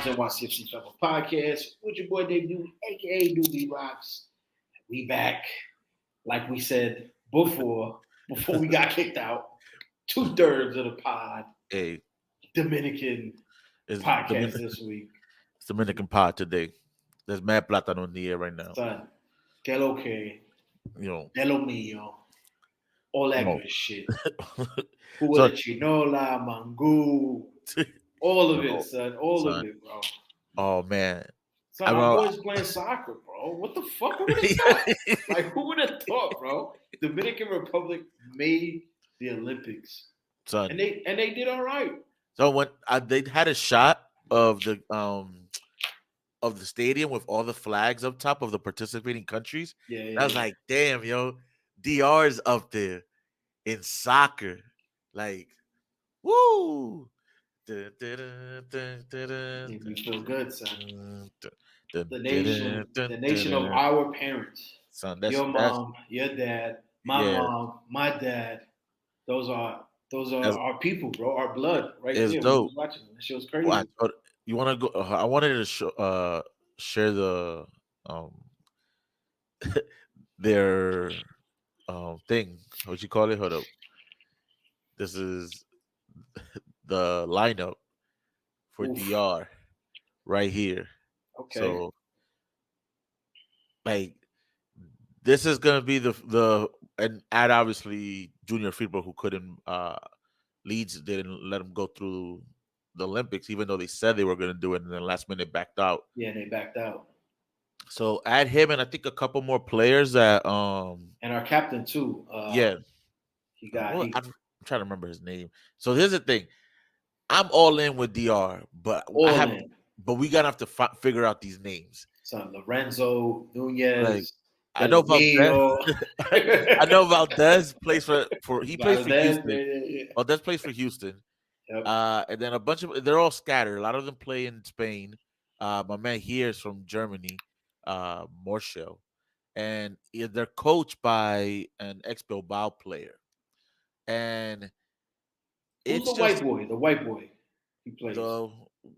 represent YCFC Fellow Podcast with your boy Dave, aka Doobie Rocks. We back, like we said before we got kicked out. 2/3 of the pod, Hey, Dominican it's podcast this week. It's Dominican pod today. There's mad plátano in the air right now. Son, que lo que, You know, de lo mío, all that no. good shit. So, Jugo de chinola, mango, all of it, no, son. All of son. it, bro. Oh man, Son, our boys playing soccer, bro. What the fuck? Who would have thought? Like, who would have thought, bro? Dominican Republic made the Olympics, son. and they did all right. So when they had a shot of the stadium with all the flags up top of the participating countries, I was like, damn, yo, DR's up there in soccer, like, woo. You feel good, son. The nation of our parents. Son, your mom, your dad, my mom, my dad. Those are our people, bro. Our blood, right there. Dope. Watching that shit was crazy. You want to go? I wanted to share the their thing. What you call it? Hold up. This is the lineup for DR right here. Okay. So, like, this is gonna be the and add obviously Junior Football, who couldn't Leeds didn't let him go through the Olympics, even though they said they were gonna do it, and then last minute backed out. Yeah, they backed out. So add him and I think a couple more players that and our captain too. Yeah, I'm trying to remember his name. So here's the thing: I'm all in with DR, but we gotta have to figure out these names. So Lorenzo Nunez. Like, I know about I know Valdez plays for he plays for Houston. Yeah. Valdez plays for Houston. Yep. And then a bunch of they're all scattered. A lot of them play in Spain. My man here is from Germany, Moncion, and they're coached by an ex-Bilbao player. And who's the white boy? The white boy he plays.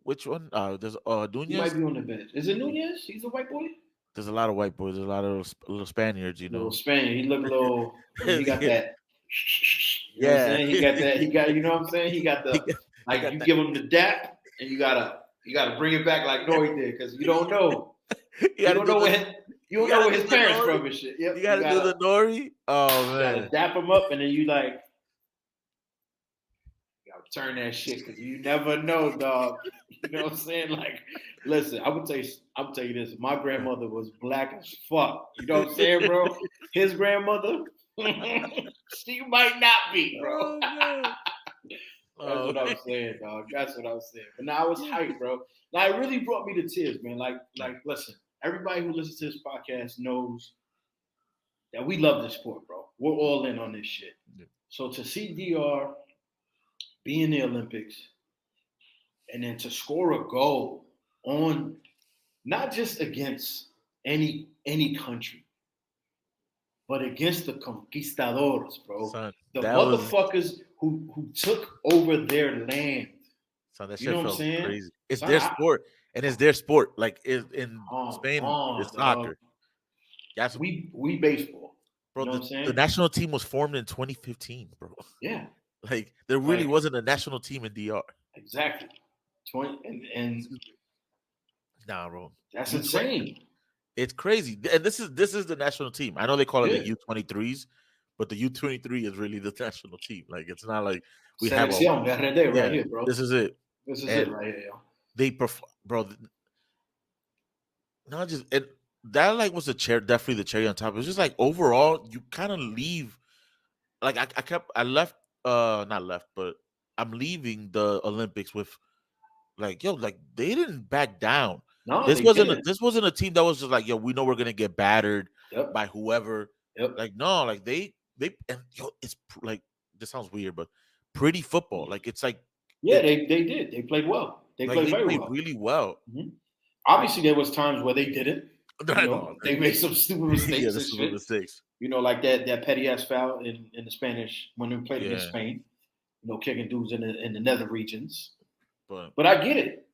Which one? There's Nunez. He might be on the bench. Is it Nunez? He's a white boy. There's a lot of white boys. There's a lot of little Spaniards, you know. Little Spaniard. He look a little. He got that. You know yeah. What I'm saying? He got that. He got. You know what I'm saying? He got the. You give him the dap, and you gotta bring it back like Nori did, because you don't know. You don't know where his parents from and shit. Yep. You gotta do the Nori. Oh man. You gotta dap him up, and then you like. Turn that shit, because you never know, dog. You know what I'm saying? Like, listen, I'm gonna tell you this. My grandmother was black as fuck. You know what I'm saying, bro? His grandmother, she might not be, bro. That's what I'm saying, dog. That's what I'm saying. But now I was hyped, bro. Now it really brought me to tears, man. Like, listen, everybody who listens to this podcast knows that we love this sport, bro. We're all in on this shit. Yeah. So to see DR be in the Olympics, and then to score a goal on not just against any country, but against the conquistadors, bro. Son, the motherfuckers who took over their land. Son, that shit felt crazy. It's their sport, and it's their sport. Like in Spain, it's soccer. Yes, we baseball. Bro, you know what I'm saying? The national team was formed in 2015, bro. Yeah. Like, there really wasn't a national team in DR. Exactly. And nah, bro. That's insane. It's crazy. And this is the national team. I know they call it the U23s, but the U23 is really the national team. Like, it's not like we have right here, bro. This is it. This is it right here, yo. They bro. Not just and that like was definitely the cherry on top. It was just like overall, you kind of leave. Like I left. Not left, but I'm leaving the Olympics with like, yo, like they didn't back down. No, this wasn't a team that was just like, yo, we know we're gonna get battered by whoever. Yep. Like, no, like they and yo, it's like, this sounds weird, but pretty football. Like, it's like, yeah, they did. They played well. They played really well. Mm-hmm. Obviously, there was times where they didn't. They made some stupid mistakes. Mistakes. You know, like that petty ass foul in the Spanish when we played against Spain. You know, kicking dudes in the nether regions. But I get it.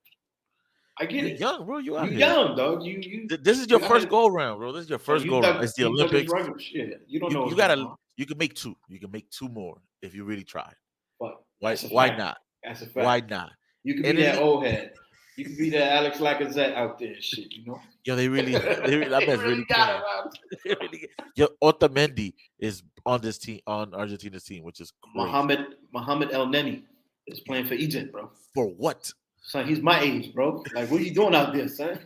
I get You're it. young, bro. You out You here. young, dog. You This is your first go around, bro. This is your first go around. It's the you dug his Olympics. rugby shit. You don't know You what's going gotta. on. You can make two. You can make two more if you really try. But Why? that's a Why fact. not? That's a Why fact. not? You could be And that then, old head. You could be that Alex Lacazette out there, shit. You know. yo, they really, that They man's really really got playing. him out. They really, yo, Otamendi is on this team, on Argentina's team, which is crazy. Mohamed El Neni is playing for Egypt, bro. For what? Son, he's my age, bro. Like, what are you doing out there, son?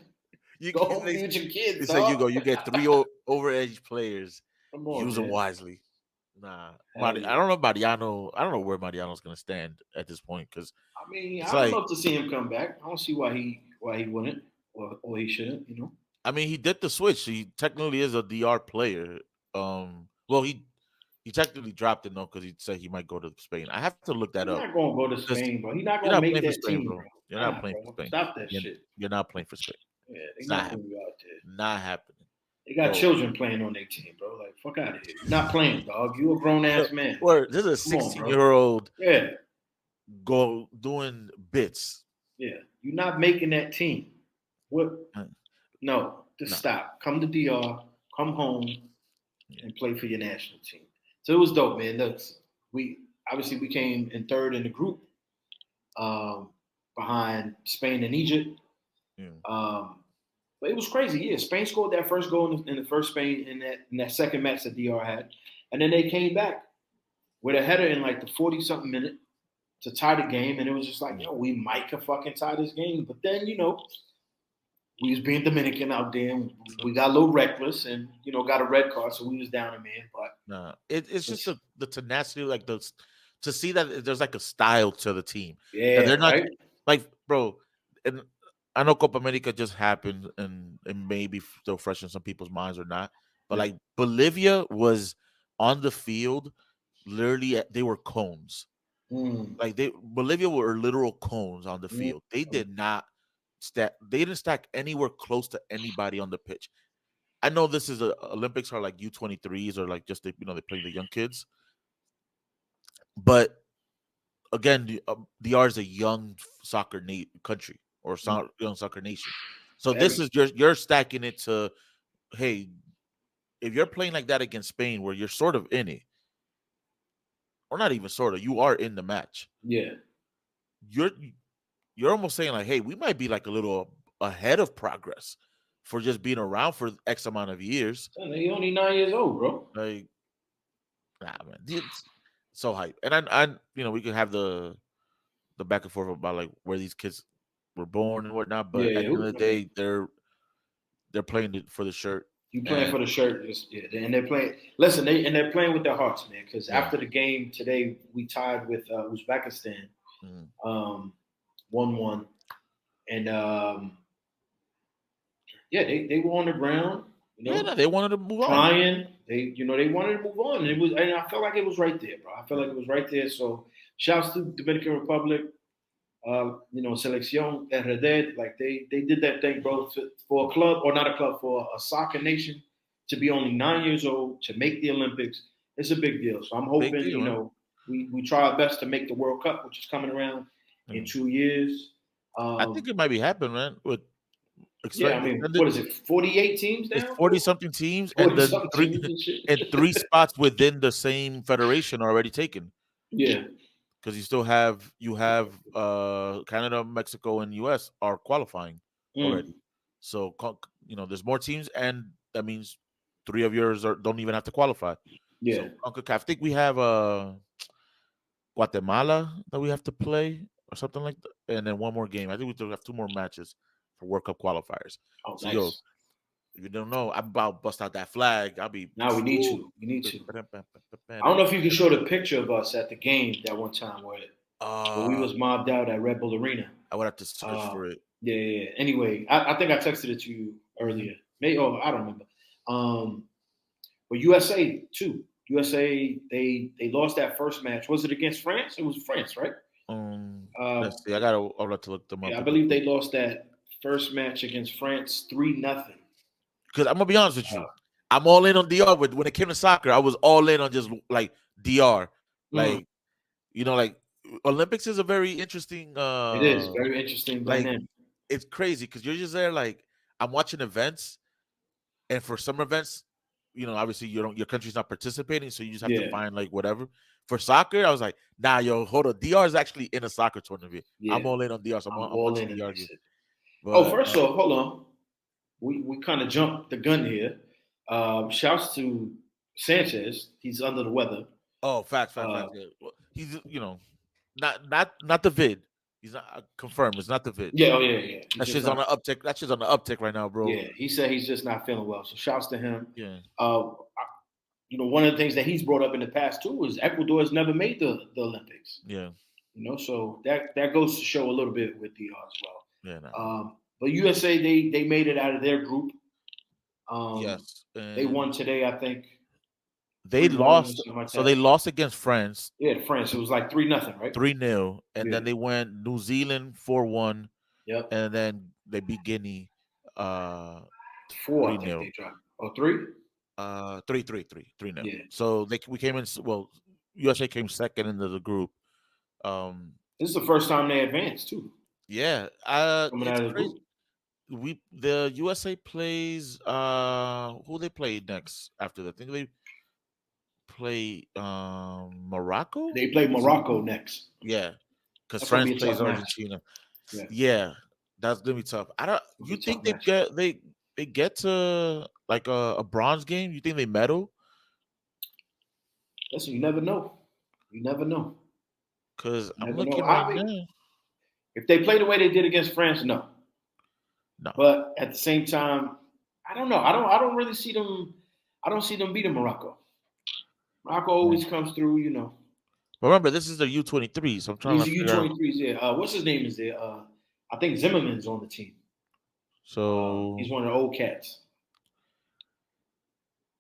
You Go can home be with your kids, they say you dog. go. You get three overage players. Come on, Use them man. wisely. Nah, Hell yeah. I don't know Mariano. I don't know where Mariano's gonna stand at this point because I mean, it's I would like, love to see him come back. I don't see why he wouldn't or he shouldn't. You know. I mean, he did the switch. He technically is a DR player. Well, he technically dropped it though because he said he might go to Spain. I have to look that He's up not gonna go to because Spain, bro. He's not you're gonna not make playing for that Spain, team, bro. bro. You're not Nah, playing for bro. Spain. Stop that shit. You're not playing for Spain. Yeah, they It's not not putting happening. you out there. Not happening. They got Bro. children playing on their team, bro. Like, fuck out of here. You're not playing, dog. You a grown ass man. Or this is a Come on, bro. 16-year-old Yeah, go doing bits. yeah. You're not making that team. What? No, just No. stop. Come to DR. Come home and play for your national team. So it was dope, man. Look, we came in third in the group, behind Spain and Egypt. Yeah. But it was crazy. Yeah, Spain scored that first goal in the first Spain in that second match that DR had, and then they came back with a header in like the 40-something minute to tie the game, and it was just like, yo, we might could fucking tie this game, but then we was being Dominican out there, and we got a little reckless, and got a red card, so we was down a man. But nah, it's just the tenacity, like to see that there's like a style to the team. Yeah, they're not right? like, bro. And I know Copa America just happened, and it may be still fresh in some people's minds or not. But like Bolivia was on the field, literally they were cones. Like Bolivia were literal cones on the field. They did not stack. They didn't stack anywhere close to anybody on the pitch. I know this is Olympics are like U23s or like just they play the young kids, but again, DR is a young soccer country or young soccer nation. So this is you're stacking it to, hey, if you're playing like that against Spain, where you're sort of in it, or not even sort of, you are in the match. Yeah, you're almost saying like, hey, we might be like a little ahead of progress for just being around for X amount of years. He only 9 years old, bro. Like, nah, man, it's so hype. And I we could have the back and forth about like where these kids were born and whatnot, but at the end of the day, they're playing for the shirt. You playing for the shirt, and they're playing. Listen, they're playing with their hearts, man. Because after the game today, we tied with Uzbekistan, 1-1, and they were on the ground. They wanted to move on. Crying. They wanted to move on, and I felt like it was right there, bro. I felt like it was right there. So, shouts to Dominican Republic. Selección RD, like they did that thing, bro, for a club, or not a club, for a soccer nation to be only 9 years old to make the Olympics. It's a big deal. So I'm hoping, we try our best to make the World Cup, which is coming around in 2 years. I think it might be happening, man. With what is it? 48 teams now? It's 40-something teams, and then three spots within the same federation are already taken. Yeah. Because you have Canada, Mexico, and US are qualifying already. So there's more teams, and that means 3 of yours don't even have to qualify. Yeah. So CONCACAF, I think we have Guatemala that we have to play or something like that, and then one more game. I think we still have 2 more matches for World Cup qualifiers. Oh, so nice. if you don't know, I'm about to bust out that flag. I'll be. Now we need to. I don't know if you can show the picture of us at the game that one time where we was mobbed out at Red Bull Arena. I would have to search for it. Yeah. Anyway, I think I texted it to you earlier. Maybe I don't remember. But USA too. USA they lost that first match. Was it against France? It was France, right? Let's see. I'll have to look them up. Yeah, I believe they lost that first match against France 3-0. Because I'm gonna be honest with you, I'm all in on DR. When it came to soccer, I was all in on just like DR. Like, like Olympics is a very interesting. It is very interesting dynamic. it's crazy because you're just there like I'm watching events, and for some events, obviously your country's not participating, so you just have to Yeah, find like whatever. For soccer, I was like, nah, yo, hold on. DR is actually in a soccer tournament. yeah. I'm all in on DR, so I'm I'm all watching in DR that game. shit. Oh, But first off, hold on. We kind of jumped the gun here. Shouts to Sanchez. He's under the weather. oh, facts. Uh, Yeah. Well, he's not the vid. He's not confirmed. It's not the vid. yeah, oh yeah, yeah. He's That just shit's on not. the uptick. That shit's on the uptick right now, bro. Yeah, he said he's just not feeling well. So shouts to him. Yeah, Uh, one of the things that he's brought up in the past too is Ecuador has never made the Olympics. yeah, So that goes to show a little bit with DR as well. yeah. Nah. But USA they made it out of their group. Yes, They and won today, I think they 3-1 or lost. something like So they that. lost against France Yeah, France. It was like 3-0, right? 3-0, and Yeah. then they went New Zealand 4-1, Yep. and then they beat Guinea uh 4, I think 3-0. they dropped. Oh, 3? 3-0. Yeah. So we came in. Well, USA came second into the group. Um, This is the first time they advanced too, yeah. coming It's out of the crazy. group. The USA plays who they play next after that. I think they play Morocco. They play Morocco next. Yeah, because That's gonna France be a plays tough match. Argentina. Yeah, Yeah, that's gonna be tough. I don't. it's gonna You be a tough think they match. get to like a bronze game? You think they medal? Listen, you never know. You never know. Because You I'm never know. looking right now. If they play the way they did against France, no. No, But at the same time, I don't know. I don't really see them. I don't see them beating Morocco. Morocco yeah. always comes through. But remember, this is the U23, so I'm trying These to are figure out. U23s. Yeah. What's his name is there? I think Zimmerman's on the team. He's So one of the old cats.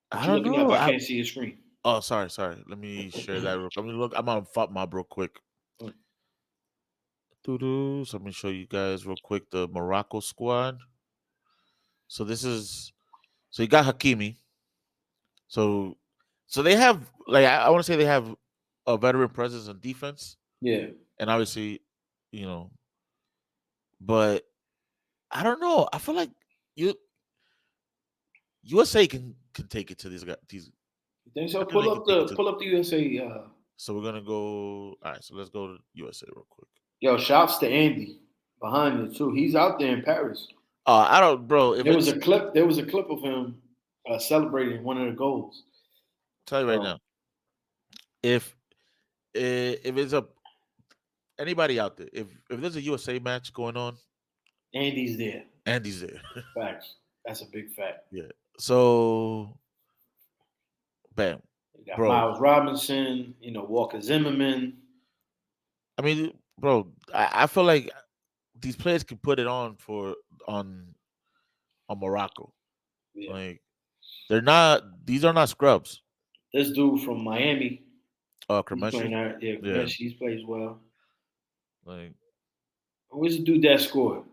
What I you don't looking up? know. I can't see your screen. Oh, sorry. Let me share that. Let me look. I'm on FOTMob real quick. Mm. Doo-doo. So let me show you guys real quick the Morocco squad. So so you got Hakimi. So they have like I want to say they have a veteran presence in defense, Yeah. and obviously, you know, but I don't know. I feel like you USA can take it to these guys. You think I so? think they can take it to. Pull up the USA. So we're gonna go. All right. So let's go to USA real quick. Yo, shouts to Andy behind you too. He's out there in Paris. I don't, bro. If There was it's a clip. There was a clip of him celebrating one of the goals. tell you right So now, if if it's anybody out there, if there's a USA match going on, Andy's there. Andy's there. Facts. That's a big fact. Yeah. So, bam, You got bro. Miles Robinson. Walker Zimmerman. I mean, bro, I feel like these players can put it on on Morocco. Yeah. Like they're not; these are not scrubs. This dude from Miami. He's playing Kremeshi, out. Yeah, yeah. He plays well. Like Who's the dude that scored?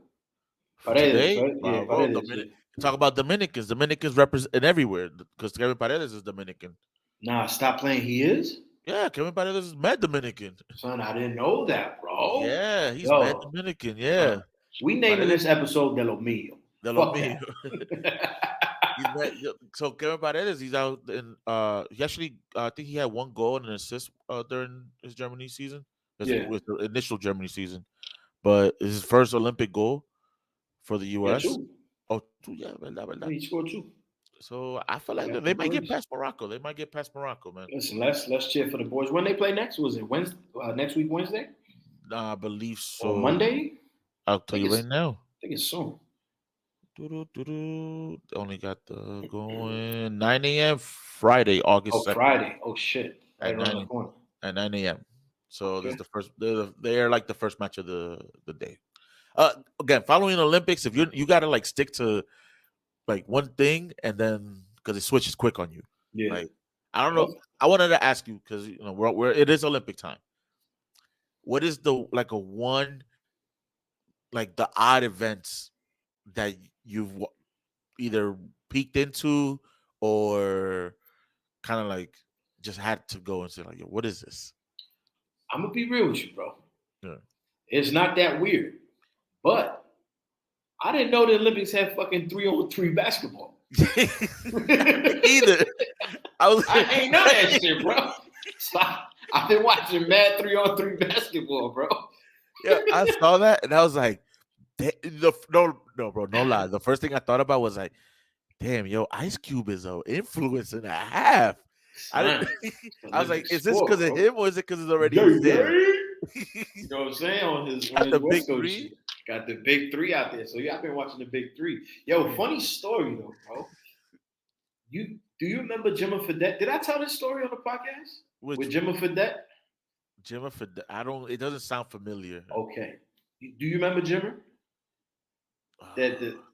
for Paredes, today, right? Yeah, wow, bro. Paredes. Yeah. Talk about Dominicans. Dominicans represent everywhere because Kevin Paredes is Dominican. Nah, stop playing. He is? Yeah, Kevin Paredes is mad Dominican. Son, I didn't know that, bro. Yeah, he's mad Yo, Dominican. son, Yeah, we naming Paredes this episode De Lo Mio. de lo Fuck mío. that. So Kevin Paredes, he's out in. He actually, I think he had one goal and an assist during his Germany season. Yeah. With the initial Germany season, but it's his first Olympic goal for the Yeah, U.S. two. Oh, two, yeah, verdad, Yeah, verdad. he scored two. So I feel like Got they them might get brace. past Morocco. They might get past Morocco, man. Listen, let's cheer for the boys. When they play next? Was it Wednesday? Next week, Wednesday I believe or so. Monday? I'll I tell think you right now. it's soon. Only got the going 9 a.m. Friday, August Oh, 2nd Friday. Oh shit! at Right around the 9 corner. at 9 a.m. So this is Okay. the first. They're like the first match of the day. Again, following Olympics, if you gotta like stick to like one thing and then because it switches quick on you. Yeah. Like I don't know. I wanted to ask you because we're it is Olympic time. What is the like a one like the odd events that you've either peeked into or kind of like just had to go and say like, yo, what is this? I'm gonna be real with you, bro. Yeah. It's not that weird, but I didn't know the Olympics had fucking 3-on-3 basketball. Either. I ain't know that shit, bro. So I've been watching mad 3-on-3 basketball, bro. Yeah, I saw that and I was like, no, bro, no lie. The first thing I thought about was like, damn, yo, Ice Cube is an influence and a half. I was like, is this because of him or is it because it's already there? You know what I'm saying? On his West Coast shit. Got the big three out there. So yeah, I've been watching the big three. Yo, funny story though, bro. Do you remember Jimmer Fredette? Did I tell this story on the podcast? With Jimmer Fredette? Jimmer Fredette. It doesn't sound familiar. Okay. Do you remember Jimmer?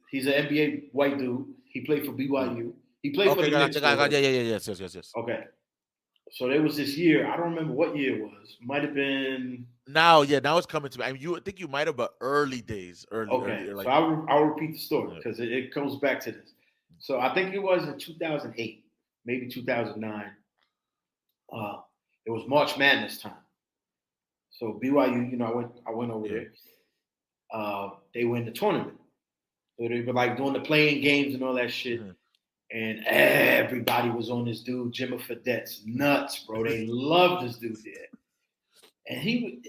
He's an NBA white dude. He played for BYU. He played for the Knicks. Yes. Okay. So there was this year. I don't remember what year it was. Might have been. Now it's coming to me. I mean, I think you might have, but early days. Okay. So I'll repeat the story because it comes back to this. So I think it was in 2008, maybe 2009. It was March Madness time. So BYU, I went over there. They win the tournament. So they were like doing the playing games and all that shit. Mm-hmm. And everybody was on this dude, Jimmer Fredette's nuts, bro. They loved this dude there. And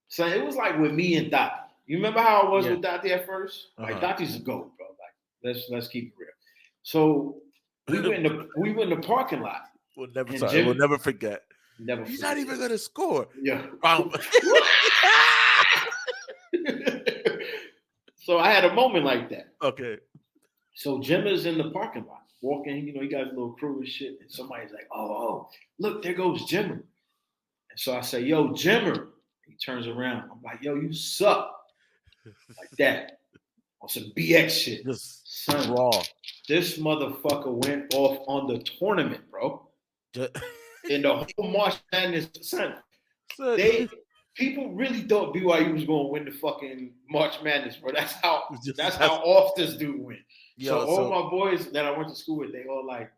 so it was like with me and Dottie. You remember how it was with Dottie at first? Like Dottie's a GOAT, bro. Like let's keep it real. So we went in the parking lot. We'll never forget. He's not even gonna score. Yeah. So I had a moment like that. Okay. So Jimmer's in the parking lot, walking, he got his little crew and shit. And somebody's like, oh, look, there goes Jimmer. And so I say, yo, Jimmer. He turns around. I'm like, yo, you suck. Like that. On some BX shit. Just son, raw. This motherfucker went off on the tournament, bro. In the whole March Madness, son. People really thought BYU was going to win the fucking March Madness, bro. That's how off this dude went. So all my boys that I went to school with, they all like,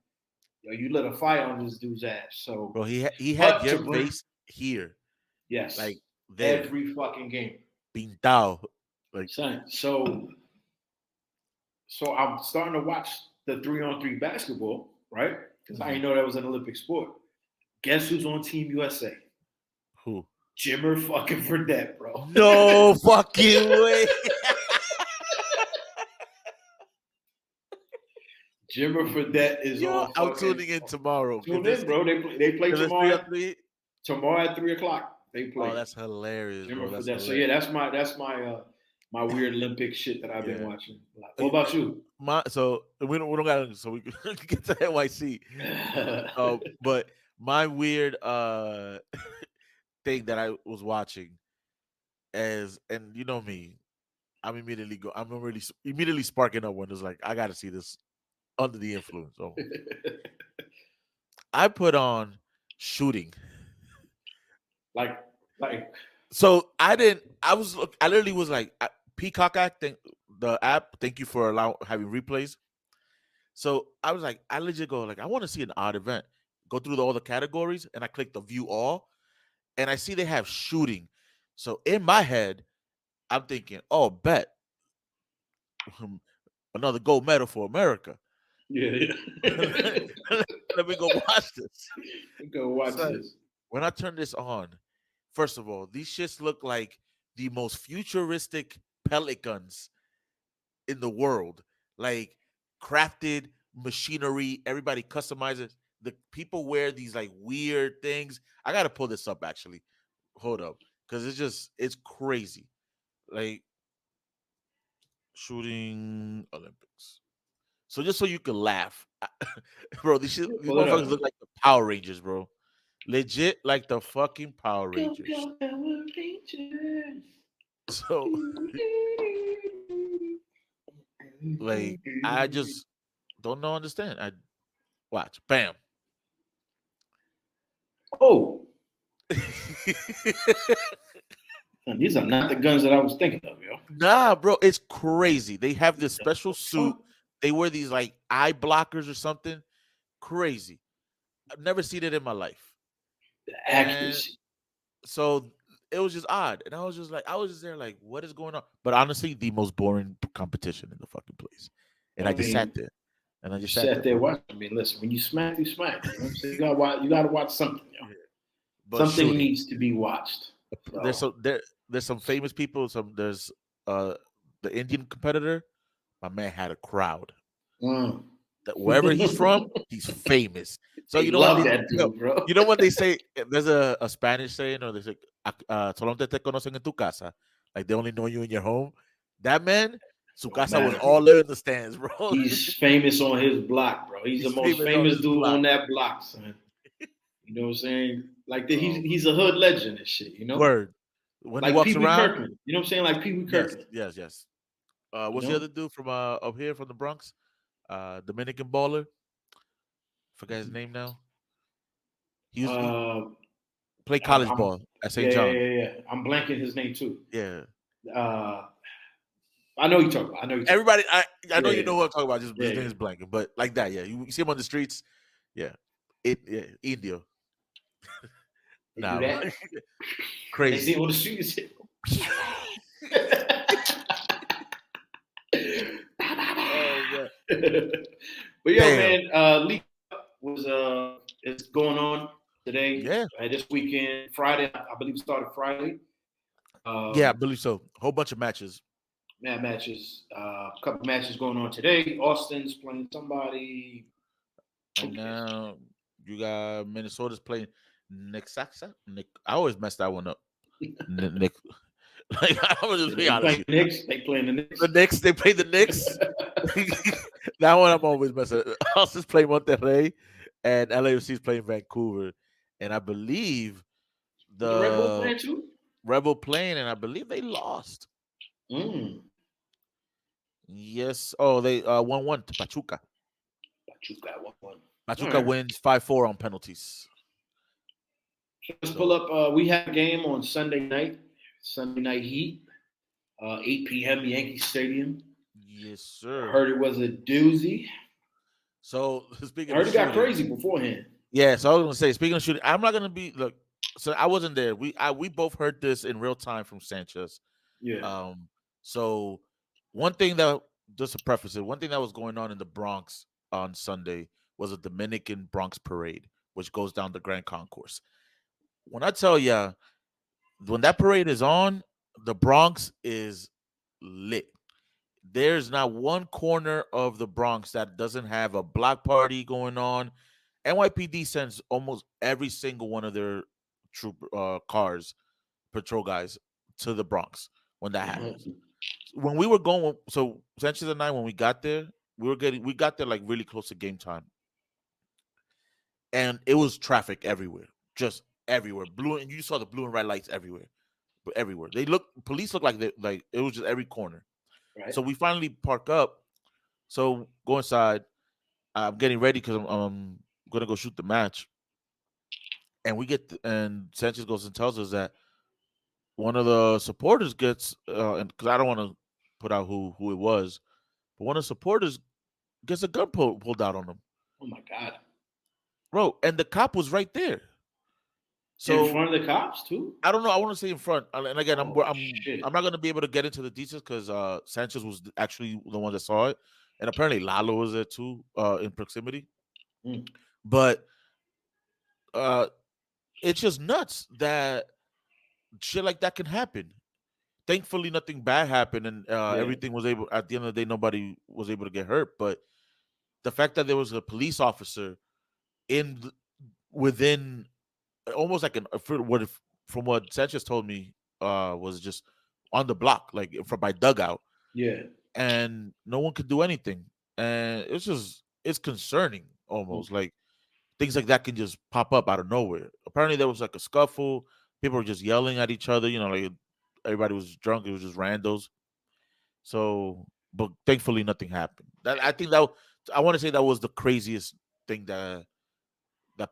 yo, you lit a fire on this dude's ass. So, bro, he had your face here. Yes. Like there. Every fucking game. Pintao. Like, son. So I'm starting to watch the 3-on-3 basketball, right? Because I didn't know that was an Olympic sport. Guess who's on Team USA? Who? Jimmer fucking Fredette, bro. No fucking way. Jimmer Fredette is on. I'm tuning in tomorrow. Tune in, bro. They play tomorrow. Tomorrow at 3:00. They play. Oh, that's hilarious, Jimmer bro. Fredette. So yeah, that's my weird Olympic shit that I've been watching. What about you? So we don't got, so we can get to NYC. But my weird thing that I was watching and you know me, I'm immediately sparking up when it's like, I gotta see this under the influence. So I put on Shooting. Like so I literally was like, Peacock the app, thank you for having replays. So I was like, I legit go like, I want to see an odd event. Go through all the categories, and I click the view all, and I see they have Shooting. So in my head, I'm thinking, oh, bet another gold medal for America. Yeah. Let me go watch this. Go watch this. When I turn this on, first of all, these shits look like the most futuristic pellet guns in the world. Like crafted machinery, everybody customizes. The people wear these like weird things. I gotta pull this up actually. Hold up. Because it's crazy. Like Shooting Olympics. So just so you can laugh. Bro, these motherfuckers look like the Power Rangers, bro. Legit like the fucking Power Rangers. Go Power Rangers. So like I just don't understand. I watch. Bam. Oh. These are not the guns that I was thinking of, yo. Nah, bro, it's crazy. They have this special suit. They wear these like eye blockers or something. Crazy. I've never seen it in my life. The accuracy. So it was just odd, and I was just there like, what is going on? But honestly, the most boring competition in the fucking place, and I I just sat mean, there, and I you just sat sat there, there bro. watching. I mean, listen, when you smack, you smack. You know what I'm saying? You gotta watch something, yo. Yeah. But Something shooting, needs to be watched. there's So, some there's some famous people. There's uh the Indian competitor. My man had a crowd. mm. That wherever he's from, he's famous. So They you know what love they that dude, bro. you know what they say? There's a Spanish saying, or they say, "Solamente te conocen en tu casa," like they only know you in your home. That man, su Don't casa was matter. all there in the stands, bro. He's famous on his block, bro. He's the He's most famous on famous his dude block. on that block, son. You know what I'm saying? Like Oh, he's a hood legend and shit. You know, word. When he like walks Pee Wee around, Kirkland. You know what I'm saying? Like Pee Wee yes, Kirkland. yes, yes. You What's the know. other dude from up here from the Bronx? Dominican baller. Forget his name now. He Uh, played college I'm ball at yeah, St. yeah, John. yeah, yeah. I'm blanking his name too. Yeah. Uh, I know you talking about. I know you talking about. Everybody, I know you Yeah, know what I'm talking about. Just yeah, his yeah. name is blanking, but like that, yeah. You see him on the streets, yeah. Yeah, Indio. They do Nah, bro. that. When they see Crazy. him on the street, you say, Oh man. but yo, Damn. man, League was it's going on today, Yeah. this weekend, Friday. I believe it started Friday. Yeah, I Um, believe so. Whole bunch of matches. mad matches, a couple matches going on today. Austin's playing somebody. Who And cares? now you got Minnesota's playing Nycfc. Nick, I always mess that one up. Nick, like I'm gonna just be They honest playing with the you. Knicks. They playing the The Knicks. Knicks, they play the Knicks. That one I'm always messing. Austin's playing Monterrey, and LAFC's playing Vancouver, and I believe The Red Bull the playing too. Rebel playing, and I believe they lost. Mm. Yes. Oh, they 1-1 to Pachuca. Pachuca won one. All Pachuca right. wins 5-4 on penalties. So let's pull So up. We have a game on Sunday night. Sunday night Heat. 8 p.m. Yankee Stadium. yes, I sir. heard it was a doozy. So I speaking of heard it got shooting, crazy beforehand. yeah. So I was gonna say, speaking of shooting, I'm not gonna be look. So I wasn't there. We both heard this in real time from Sanchez. Yeah. Um, so one thing that just to preface it, one thing that was going on in the Bronx on Sunday was a Dominican Bronx parade, which goes down the Grand Concourse. When I tell ya, when that parade is on, the Bronx is lit. There's not one corner of the Bronx that doesn't have a block party going on. NYPD sends almost every single one of their troop cars, patrol guys, to the Bronx when that happens. Mhm. When we were going, so Sanchez and I, when we got there, we got there like really close to game time, and it was traffic everywhere, just everywhere. Blue, and you saw the blue and red lights everywhere, but everywhere. Police look like like it was just every corner. Right. So we finally park up. So go inside. I'm getting ready because I'm gonna go shoot the match, and and Sanchez goes and tells us that one of the supporters gets, and because I don't want to put out who it was, but one of the supporters gets a gun pulled out on him, Oh my God. bro, and the cop was right there. In So front of the cops too. I don't know. I want to say in front, and again, Oh I'm shit. not gonna be able to get into the details because Sanchez was actually the one that saw it, and apparently Lalo was there too, in proximity. Mm. But uh, it's just nuts that shit like that can happen. Thankfully, nothing bad happened, and Yeah. everything was able. At the end of the day, nobody was able to get hurt. But the fact that there was a police officer within almost like from what Sanchez told me was just on the block, like from my dugout, Yeah. and no one could do anything, and it's concerning Mm. almost like things like that can just pop up out of nowhere. Apparently, there was like a scuffle. People were just yelling at each other. Like everybody was drunk. It was just randos. So, but thankfully, nothing happened. I think that I want to say that was the craziest thing that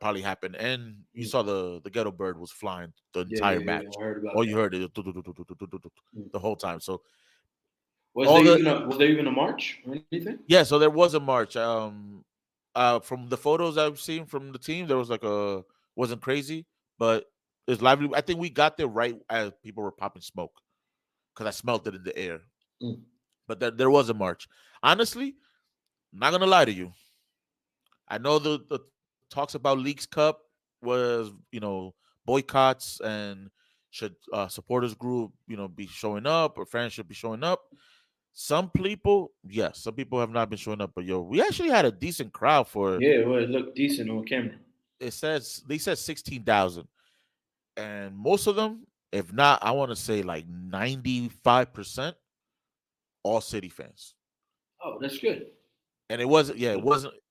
probably happened. And you Mm. saw the ghetto bird was flying the Yeah, entire yeah, yeah. match. I heard about All you that. heard is Mm. the whole time. So Was all there the even a march or anything? yeah, so there was a march. From the photos I've seen from the team, there was like a wasn't crazy, but is lively. I think we got there right as people were popping smoke because I smelled it in the air. Mm. But there was a march. Honestly, not gonna lie to you. I know the talks about Leagues Cup was boycotts and should supporters group be showing up or fans should be showing up. Some people, yes, some people have not been showing up, but we actually had a decent crowd for. Yeah, well, it looked decent on camera. They said 16,000, and most of them, if not, I want to say like 95%, all City fans. Oh, that's good. And it wasn't, yeah, it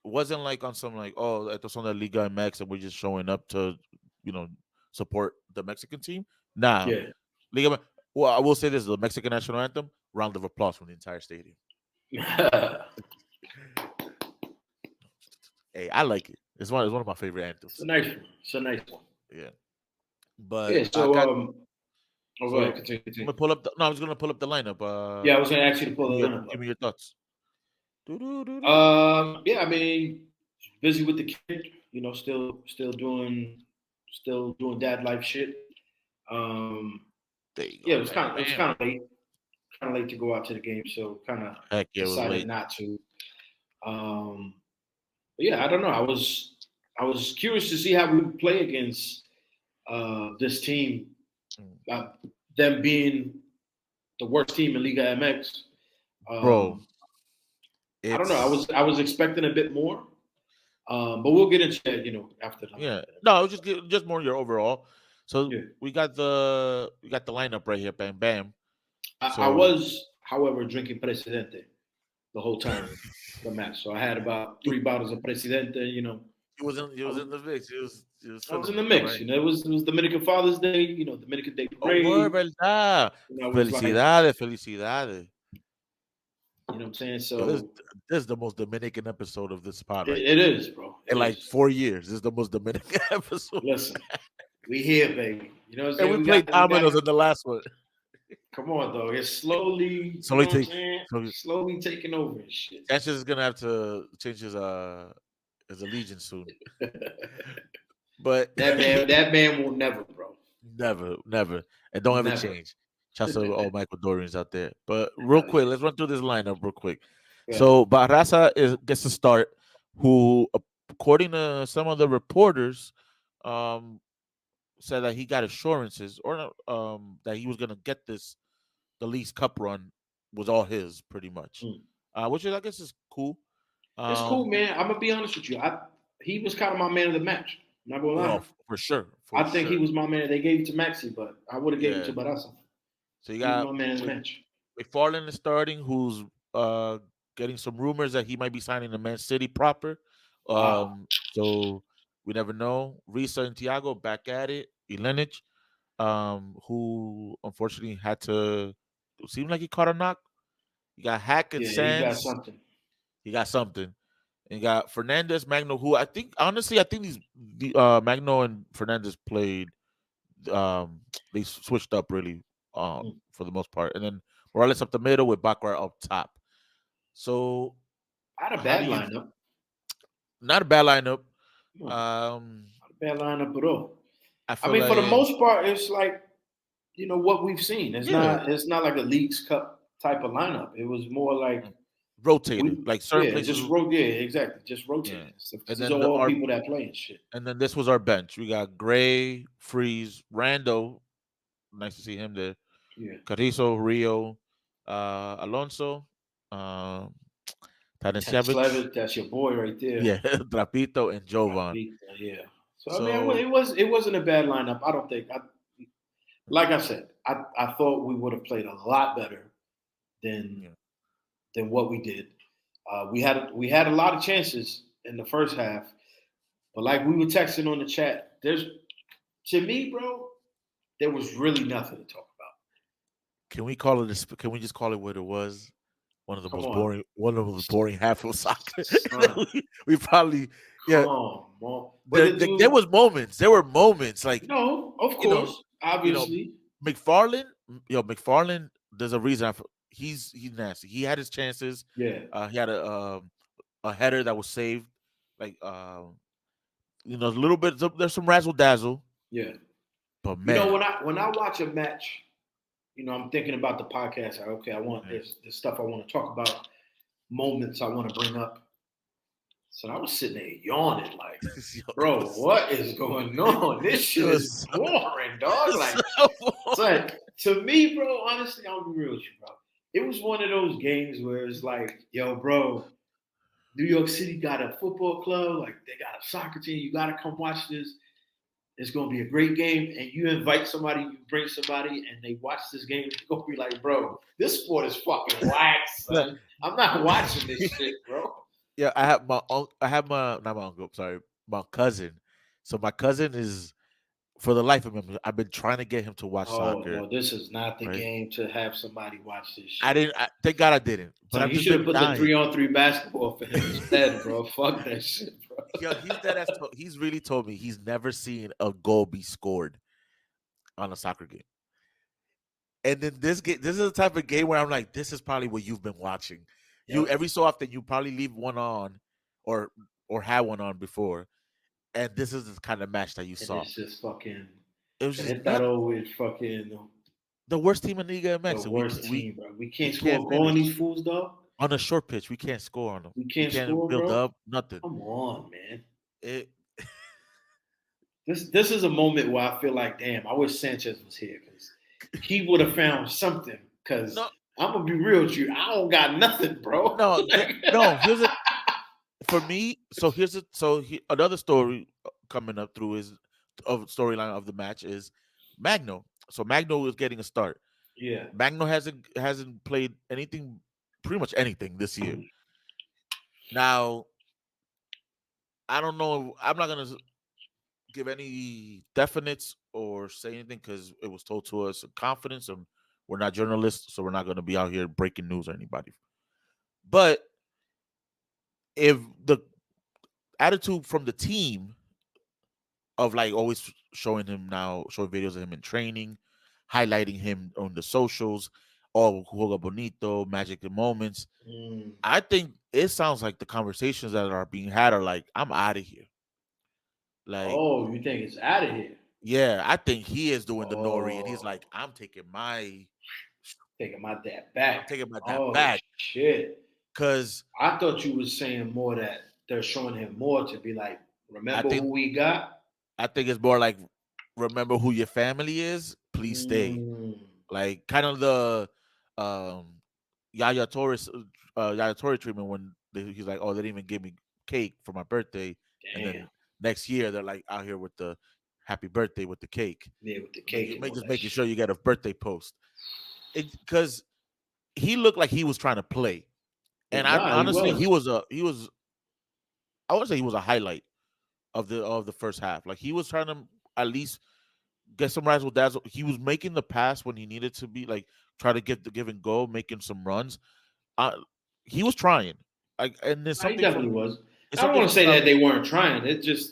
wasn't like on some like, oh, estos son de Liga MX and we're just showing up to, you know, support the Mexican team. Nah, Yeah. Liga. Well, I will say this: the Mexican national anthem, round of applause from the entire stadium. Hey, I like it. It's one of my favorite It's a anthems. nice one. It's a nice one. Yeah, but Yeah. I So, got go ahead. so. Continue. I'm gonna Continue. pull up. No, I was gonna pull up the lineup. Yeah, I was gonna ask you to Give pull me the your lineup give up. me your thoughts. Doo-doo-doo-doo. Yeah, I mean, busy with the kid. Still doing dad life shit. Um, There you yeah, go. Bam, it was bam. kind of late. Kind of late to go out to the game, so kind of Heck yeah, it was decided late. not to. But yeah, I don't know. I was curious to see how we would play against this team. Mm. Uh, them being the worst team in Liga MX. Bro, I don't know. it's I was expecting a bit more, but we'll get into that. After yeah. No, just more your overall. So yeah. we got the lineup right here. Bam, bam. I So was, however, drinking Presidente the whole time the match. So I had about he, 3 bottles of Presidente. he I was was, in the mix. He was I was in feeling the it. All mix. right. It was Dominican Father's Day. Dominican Day Oh, word, Parade. verdad. I was like, Felicidades, felicidades. you know what I'm saying. Yo, this So this is the most Dominican episode of this pod right it here. is, bro. It In like is. 4 years, this is the most Dominican episode. Listen, we here, baby. You know what I'm And saying. we played We got dominoes it. in the last one. Come on, dog. It's slowly, So you we know what I'm take saying. so Slowly taking over and shit. Sanchez is gonna have to change his allegiance soon. But That man will never, bro. never, never, and don't ever Never. change. Shouts to all Michael Dorians out there. But real Hell quick, yeah. let's run through this lineup real quick. Yeah. So Barraza gets to start, who, according to some of the reporters, um, said that he got assurances or that he was gonna get the Leagues Cup run was all his pretty much, Mm. which I guess is cool. It's cool, Um, man. I'm gonna be honest with you. He was kind of my man of the match. I'm not gonna lie. no, for sure, for I think he sure. was my man. They gave it to Maxi, but I would have gave it Yeah. to Barasa. So you He was got my man of the match. McFarland is starting, who's getting some rumors that he might be signing to Man City proper. Wow. So we never know. Risa and Thiago back at it. Ilenic, who unfortunately had to seemed like he caught a knock. You got Hack and Yeah, he got Sands. something. He got something. And you got Fernandez, Magno, who I think honestly, I think Magno and Fernandez played they switched up really Mm. for the most part. And then Morales up the middle with Bakar up top. So I had a how do bad you lineup. not a bad lineup. No, Um not a bad lineup at all. I I feel mean, for the like most part, it's like what we've seen. yeah, It's not like a Leagues Cup type of lineup. It was more like rotated. Like certain places Yeah, exactly. Just yeah. rotating because And these are then all people that play and shit. this was our bench. We got Gray, Freeze, Rando. Nice to see him there. Yeah. Carrizo, Rio, Alonso, um Tadasiewicz, Slevin, that's your boy right there. yeah, Trapito, and Jovan. Yeah. So I mean, So it wasn't a bad lineup. I don't think. Like I said, I thought we would have played a lot better than yeah. what we did. We had a lot of chances in the first half, but like we were texting on the chat, to me, bro, there was really nothing to talk about. Can we call it this? Can we just call it what it was? Come on, One of the most boring half of soccer. son. we probably, yeah. Come on. But There was moments. There were moments like no, of you know, course, you know, obviously, McFarland. McFarland. There's a reason. He's nasty. He had his chances. yeah, He had a header that was saved. Like a little bit. There's some razzle dazzle, yeah. But You know, man, when I watch a match, I'm thinking about the podcast. Like, okay, I want yeah. this stuff I want to talk about, moments I want to bring up. So I was sitting there yawning, like, Yo, bro, what is going on? This it shit is was boring, dog. Like, so it's like to me, bro. Honestly, I'll be real with you, bro. It was one of those games where it's like, yo, bro, New York City got a football club, like they got a soccer team. You got to come watch this. It's gonna be a great game, and you invite somebody, you bring somebody, and they watch this game. It's gonna be like, bro, this sport is fucking whack, Look, son. I'm not watching this shit, bro. yeah, I have my I have my not my uncle, sorry, my cousin. So my cousin is for the life of him. I've been trying to get him to watch Oh soccer, no, this is not the right? game to have somebody watch this I shit. didn't. Thank God I didn't. But Son, I've you just should been have put the dying. 3-on-3 basketball for him instead, bro. Fuck that shit, bro. Yo, he's dead ass. He's really told me he's never seen a goal be scored on a soccer game. And then this game, this is the type of game where I'm like, this is probably what you've been watching. You Yep. every so often you probably leave one on, or had one on before, and this is the kind of match that you And saw. it's just fucking It was and just hit that nuts. over with fucking The worst team in the Liga the MX, and worst team, bro. We we can't can't score a goal on finish these fools, dog. on a short pitch. We can't score on them. We We can't can't score, build bro. up nothing. Come on, man. It This is a moment where I feel like, damn, I wish Sanchez was here because he would have found something. Because no I'm gonna be real with you, I don't got nothing, bro. Like, no. Here's a for me. So another story coming up through is of storyline of the match is Magno. So Magno is getting a start. yeah. Magno hasn't played anything, pretty much anything this year. Now I don't know. I'm not gonna give any definites or say anything because it was told to us in confidence, and we're not journalists, so we're not gonna be out here breaking news or anybody. But if the attitude from the team of like always showing videos of him in training, highlighting him on the socials, all juega bonito, magic and moments. Mm. I think it sounds like the conversations that are being had are like, I'm out of here. Like, Oh, you think it's out of here? yeah, I think he is doing the nori, and he's Oh, like, taking my dad I'm back. taking my that Oh back shit. because I thought you were saying more that they're showing him more to be like, I remember think who we got? I think it's more like, remember who your family is, please stay. Mm. Like kind of the um Yaya Torre treatment when he's like, oh, they didn't even give me cake for my birthday, and Damn. then next year they're like out here with the happy birthday with the cake, Yeah, with the cake and all just that making shit. sure you get a birthday post. Because he looked like he was trying to play, and I Nah, he honestly was. he was I would say he was a highlight of the first half. Like he was trying to at least get some razzle dazzle. He was making the pass when he needed to be, like try to get the give and go, making some runs. Uh, he was trying. Like, and there's Nah, he something definitely from was. it's I don't something want to from say that they weren't trying.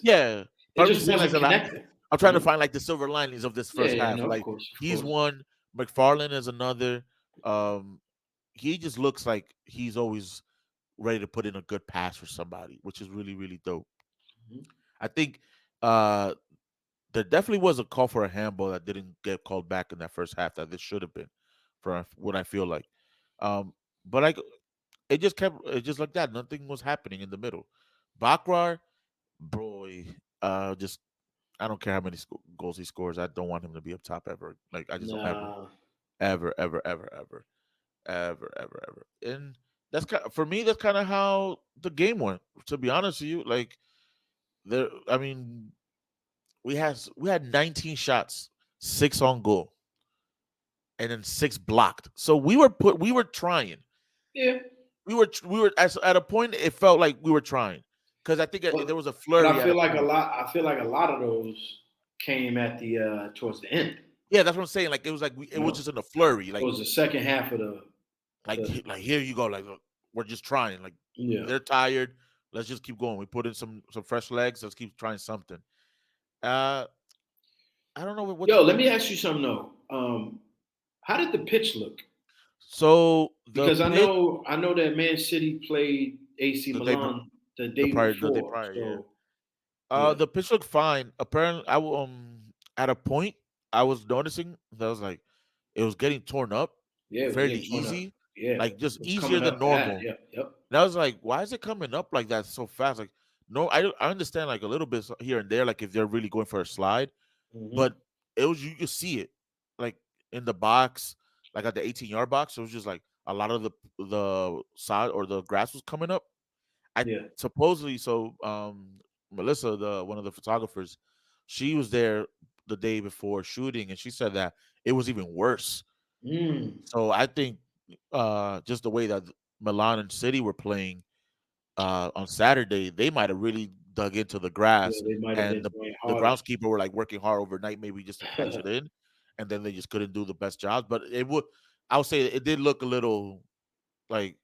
yeah. It But I'm just just saying, like wasn't a lot. connecting. I'm trying You to know? find like the silver linings of this Yeah, first yeah, half. no, of Like course, of he's course. one, McFarland is another. Um, he just looks like he's always ready to put in a good pass for somebody, which is really really dope. Mhm. I think uh there definitely was a call for a handball that didn't get called back in that first half that this should have been, for what I feel like. But it just like that. Nothing was happening in the middle. Bakrar, boy, just I don't care how many goals he scores. I don't want him to be up top ever. Like I just don't ever, Nah, ever, ever, ever, ever, ever, ever, ever. And that's for me. That's kind of how the game went. To be honest with you, like there, I mean, we had 19 shots, 6 on goal, and then 6 blocked. So we were trying. yeah, We were at a point it felt like we were trying, because I think but there was a but flurry at a point. I feel like a lot of those came at the towards the end. Yeah, that's what I'm saying. Like it was like it You was know, just in a flurry. it was the second half of the Like here you go. Like look, we're just trying. Like yeah. they're tired. Let's just keep going. We put in some fresh legs. Let's keep trying something. Uh, I don't know what Yo, to. let me ask you something though. How did the pitch look? So the Because pitch I know that Man City played AC Milan the day the day before. prior, yeah. So yeah, The pitch looked fine. Apparently, at a point, I was noticing that was like it was getting torn up Yeah, it was fairly getting torn up. easy, Yeah, like it just was easier coming than up bad. normal. Yep, yep. And I was like, why is it coming up like that so fast? Like, no, I understand like a little bit here and there, like if they're really going for a slide, Hmm. but it was you could see it, like in the box, like at the 18-yard box. It was just like a lot of the side or the grass was coming up. I Yeah. supposedly so Melissa, the one of the photographers, she was there the day before shooting, and she said that it was even worse. Mm. So I think just the way that Milan and City were playing on Saturday, they might have really dug into the Yeah, grass, they might have and been going the harder. groundskeeper were like working hard overnight, maybe just to patch it in, and then they just couldn't do the best job. But it would, I would say, it did look a little like,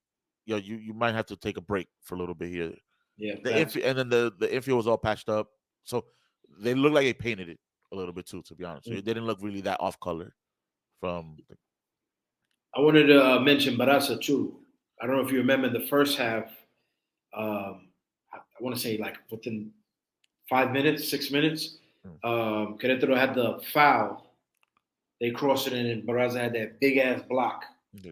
you might have to take a break for a little bit here. Yeah, The facts. infield, and then the infield was all patched up, so they looked like they painted it a little bit too, to be honest. So it Mm. didn't look really that off color from. I wanted to mention Barasa too. I don't know if you remember in the first half. I want to say like within 5 minutes, 6 minutes, Mm, Querétaro had the foul. They crossed it in, and Barraza had that big ass block. yeah.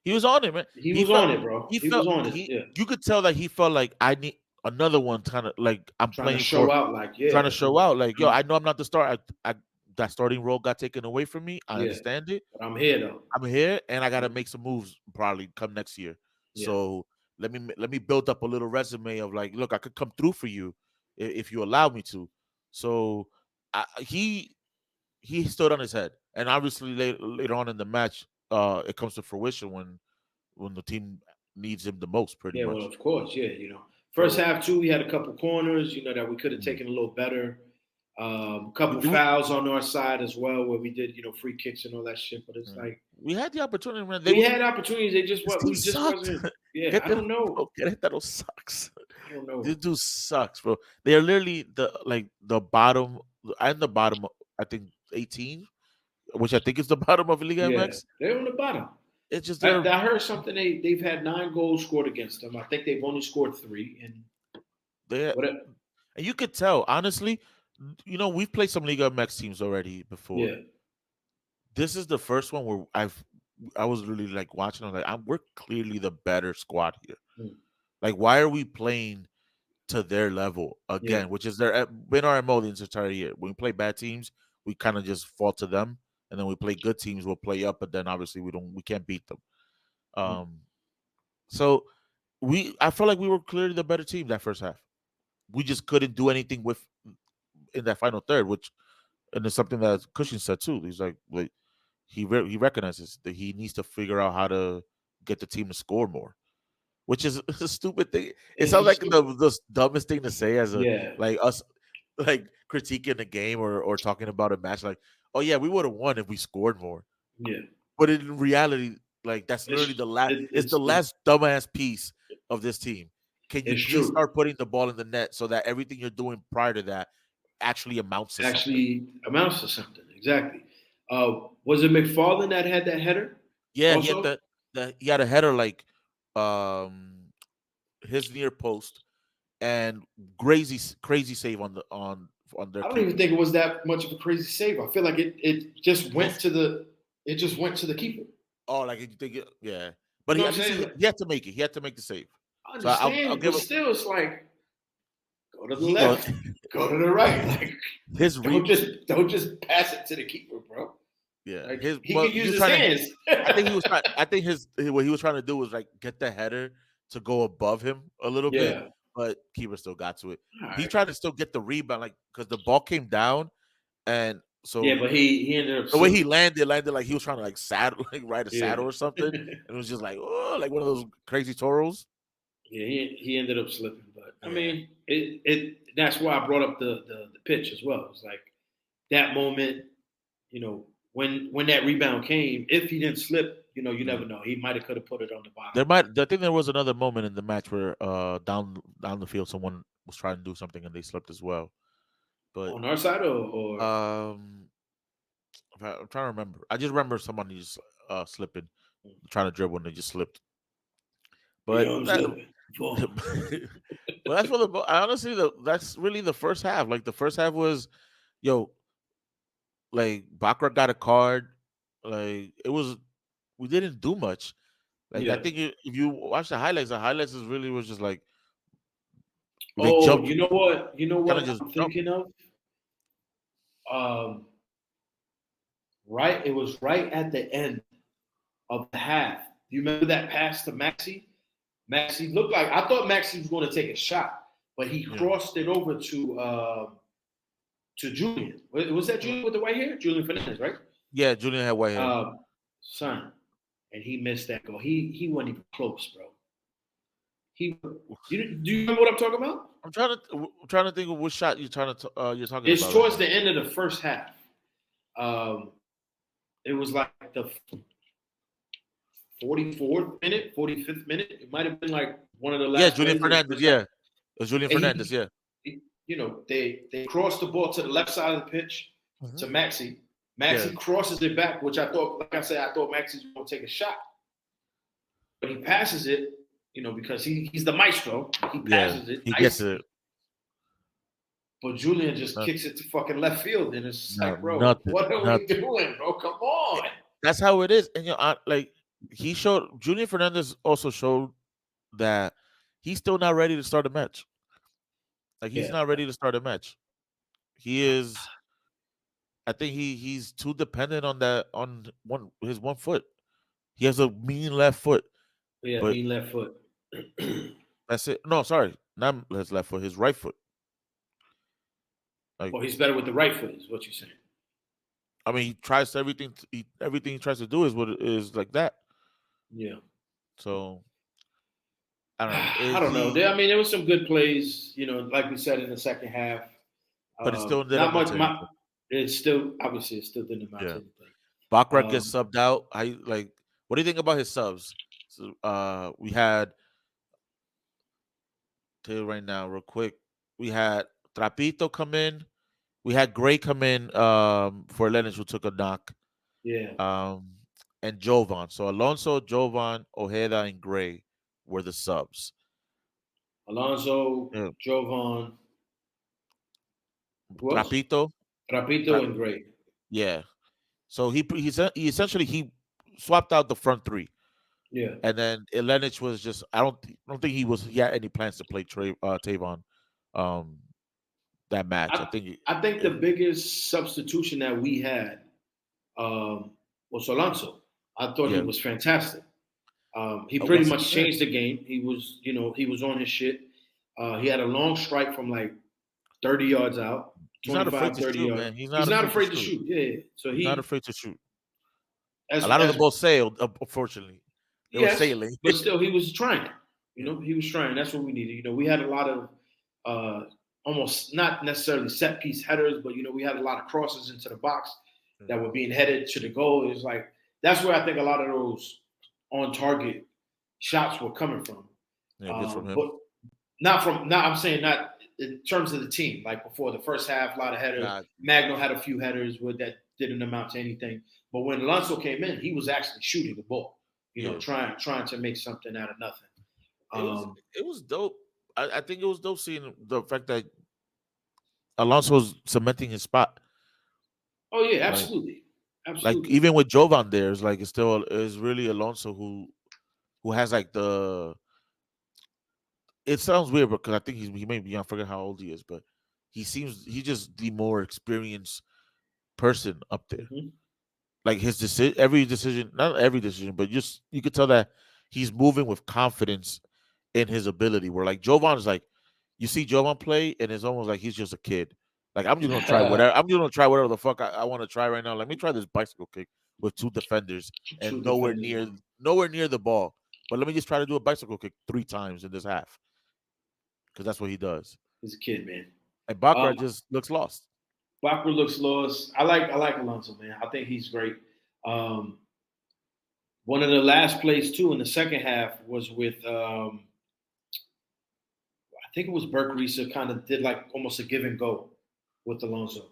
He was on it, man. He He was felt on it, bro. he He was felt on it. he Yeah, you could tell that he felt like I need another one, kind of like I'm trying to playing show for, out, like, trying yeah, to show out like, yo, I'm, I know I'm not the star. That starting role got taken away from me. I yeah, understand it. but I'm here though. I'm here and I got to make some moves probably come next year. Yeah, So let me build up a little resume of like, look, I could come through for you if you allow me to. So he stood on his head, and obviously later on in the match, it comes to fruition when the team needs him the most, pretty yeah. Well, much. of course, yeah. First So half too, we had a couple corners, that we could have mm, taken a little better. A we, couple we fouls on our side as well, where we did, free kicks and all that shit. But it's mm, like we had the opportunity, man. They we was had opportunities. They just This what team we just sucked. wasn't. Yeah, Get I them, don't know. bro. Querétaro sucks. I don't This know. dude sucks, bro. They are literally the bottom and the bottom. I think 18, which I think is the bottom of Liga Yeah, MX. they're on the bottom. It's just I, they're I heard something. They've had 9 goals scored against them. I think they've only scored 3. And they what? and you could tell honestly. We've played some Liga MX teams already before. Yeah, This is the first one where I was really like watching. I was like, we're clearly the better squad here. mm, Like, why are we playing to their level yeah, again? Which is their been our MO the entire year. When we play bad teams, we kind of just fall to them, and then we play good teams, we'll play up. But then obviously we can't beat them. mm, Um, so I felt like we were clearly the better team that first half. We just couldn't do anything with in that final third, which and it's something that Cushing said too. He's like he recognizes that he needs to figure out how to get the team to score more, which is a stupid thing. It it's sounds like just the dumbest thing to say as a yeah, like us like critiquing a game or talking about a match. Like, oh yeah, we would have won if we scored more. yeah. But in reality, like that's It's literally the last. it, It's the it's it's last dumbass piece of this team. Can you it's please true. start putting the ball in the net so that everything you're doing prior to that actually amounts to something? Actually amounts to something. Exactly. Was it McFarland that had that header? Yeah, he had Also, he had a header like um his near post and crazy save on their I don't even keeper. think it was that much of a crazy save. I feel like it just went Yes. to the keeper. Oh, like you think yeah. You But know he what at I'm least saying? Like, he had to make it. He had to make the save. I So I'll understand, but give him still, it's like go to the he go left, go to the right. Like, his re don't just pass it to the keeper, bro. yeah, Like his he well could he use was his trying to hands. I think he was trying I think his what he was trying to do was like get the header to go above him a little bit, Yeah. but keeper still got to it. All He right. tried to still get the rebound like because the ball came down and Yeah, so but he ended up the way he slipping. landed like he was trying to like saddle like ride a Yeah. saddle or something, and it was just like oh like one of those crazy toros. Yeah, he ended up slipping. But I Yeah. mean, it that's why I brought up the pitch as well. It's like that moment, when that rebound came, if he didn't slip, you Yeah. never know. He might have could have put it on the bottom. I think there was another moment in the match where down the field someone was trying to do something and they slipped as well. But On our side or um I'm trying to remember. I just remember somebody just slipping, trying to dribble and they just slipped. But I'm that, slipping. Boom. but that's honestly that's really the first half. Like the first half was yo, like Baccarat got a card. Like we didn't do much. Like I Yeah. think if you watch the highlights is really was just like they Oh, jumped, you know what? You know kind of what just I'm jumped. thinking of? Um, right. It was right at the end of the half. Do you remember that pass to Maxi? Maxi looked like I thought Maxi was going to take a shot, but he Yeah, crossed it over to Julian. Was that Julian with the white hair? Julian Fernandez, right? yeah. Julian had white hair. Son, and he missed that goal. He wasn't even close, bro. He, do you remember what I'm talking about? I'm trying to think of which shot you're talking It's about right towards now. the end of the first half. Um, it was like the 44th minute, 45th minute. It might have been like one of the Yeah, last Julian plays of the Fernandez. first half. Yeah, it was Julian And Fernandez. Yeah. you know, they crossed the ball to the left side of the pitch to Mhm. Maxi. Yeah, Maxi crosses it back, which I thought, like I said, I thought Maxi was going to take a shot, but he passes it. You know, because he's the maestro. He yeah. passes it He gets nicely. it. But Julian just Not, kicks it to fucking left field, and it's just like, bro, nothing. what are we Nothing. doing, bro? Come on. That's how it is. And like he showed Julian Fernandez also showed that he's still not ready to start a match. Like he's Yeah, not ready to start a match. He is. I think he's too dependent on that on his one foot. He has a mean left foot, yeah, but mean left foot. that's it. No, sorry, not his left foot. His right foot. Like Well, he's better with the right foot, is what you're saying. I mean, he tries everything. Everything he tries to do is what it is like that. Yeah. So I don't know. I don't know. I mean, there was some good plays, you know, like we said in the second half. But it still didn't Not amount much. to anything. It's still obviously it still didn't amount to Yeah, anything. Baccarat gets Um, subbed out. I like. What do you think about his subs? So, we had tell you right now, real quick. We had Trapito come in. We had Gray come in for Lennox, who took a knock. yeah, Um, and Jovan. So Alonso, Jovan, Ojeda, and Gray were the subs. Alonso, Yeah. Jovan, who else? Trapito, Rapito Tra- and Gray. yeah. So he essentially he swapped out the front three, Yeah. and then Lennox was just I don't think he had any plans to play Tavon, um, that match. I think I think the biggest substitution that we had was Alonso. I thought he yeah. was fantastic. He pretty Once much again, changed the game. He was, you know, he was on his shit. He had a long strike from like 30 yards out, he's not afraid 25, to 30 shoot, yards. man. He's not He's not afraid to afraid to shoot. shoot. Yeah. So He's not afraid to shoot. A lot of the as balls sailed. Unfortunately, they were yes, sailing. but still he was trying. You Yeah. know, he was trying. That's what we needed. You know, we had a lot of almost not necessarily set piece headers, but you know, we had a lot of crosses into the box that were being headed to the goal. It's like that's where I think a lot of those on target shots were coming from. Yeah, just from him. But not from not I'm saying not in terms of the team. Like before the first half, a lot of headers. Nah, Magno had a few headers with that didn't amount to anything. But when Alonso came in, he was actually shooting the ball. You know, yeah. trying to make something out of nothing. It was dope. I think it was dope seeing the fact that Alonso's cementing his spot. Oh yeah, Like absolutely, like absolutely. even with Jovan there, it's still is really Alonso who has like the. It sounds weird because I think he may be I forget how old he is, but he's just the more experienced person up there. Hmm. Like his every decision, not every decision, but just you could tell that he's moving with confidence in his ability. Where like Jovan is like, you see Jovan play, and it's almost like he's just a kid. Like I'm just gonna try whatever. I'm just gonna try whatever the fuck I want to try right now. Let me try this bicycle kick with two defenders True and defenders. nowhere near the ball. But let me just try to do a bicycle kick 3 times in this half because that's what he does. He's a kid, man. And Um, Baccarat just looks lost. Bakker looks lost. I like Alonso, man. I think he's great. Um, one of the last plays too in the second half was with I think it was Burke Reesa kind of did like almost a give and go with Alonso.